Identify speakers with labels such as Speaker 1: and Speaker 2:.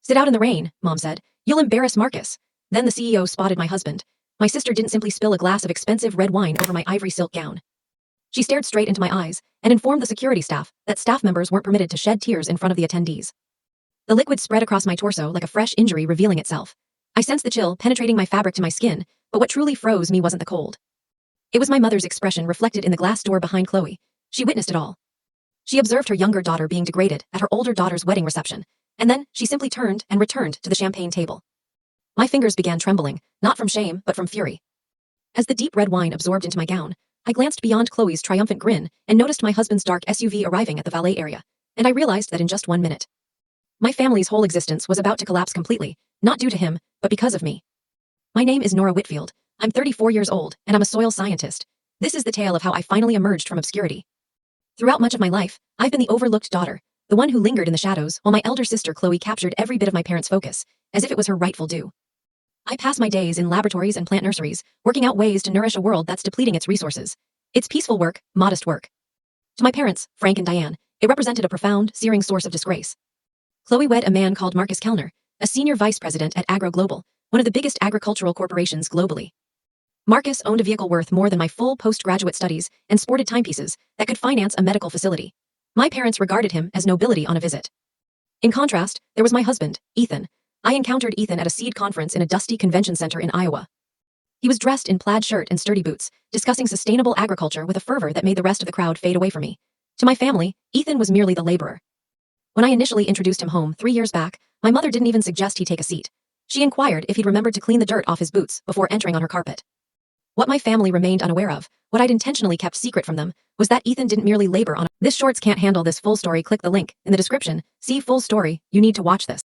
Speaker 1: Sit out in the rain, Mom said. You'll embarrass Marcus. Then the CEO spotted my husband. My sister didn't simply spill a glass of expensive red wine over my ivory silk gown. She stared straight into my eyes and informed the security staff that staff members weren't permitted to shed tears in front of the attendees. The liquid spread across my torso like a fresh injury revealing itself. I sensed the chill penetrating my fabric to my skin, but what truly froze me wasn't the cold. It was my mother's expression reflected in the glass door behind Chloe. She witnessed it all. She observed her younger daughter being degraded at her older daughter's wedding reception, and then she simply turned and returned to the champagne table. My fingers began trembling, not from shame, but from fury. As the deep red wine absorbed into my gown, I glanced beyond Chloe's triumphant grin and noticed my husband's dark SUV arriving at the valet area, and I realized that in just 1 minute. My family's whole existence was about to collapse completely, not due to him, but because of me. My name is Nora Whitfield. I'm 34 years old, and I'm a soil scientist. This is the tale of how I finally emerged from obscurity. Throughout much of my life, I've been the overlooked daughter, the one who lingered in the shadows while my elder sister Chloe captured every bit of my parents' focus, as if it was her rightful due. I pass my days in laboratories and plant nurseries, working out ways to nourish a world that's depleting its resources. It's peaceful work, modest work. To my parents, Frank and Diane, it represented a profound, searing source of disgrace. Chloe wed a man called Marcus Kellner, a senior vice president at Agro Global, one of the biggest agricultural corporations globally. Marcus owned a vehicle worth more than my full postgraduate studies and sported timepieces that could finance a medical facility. My parents regarded him as nobility on a visit. In contrast, there was my husband, Ethan. I encountered Ethan at a seed conference in a dusty convention center in Iowa. He was dressed in plaid shirt and sturdy boots, discussing sustainable agriculture with a fervor that made the rest of the crowd fade away from me. To my family, Ethan was merely the laborer. When I initially introduced him home 3 years back, my mother didn't even suggest he take a seat. She inquired if he'd remembered to clean the dirt off his boots before entering on her carpet. What my family remained unaware of, what I'd intentionally kept secret from them, was that Ethan didn't merely labor on. This shorts can't handle this full story. Click the link in the description. See full story. You need to watch this.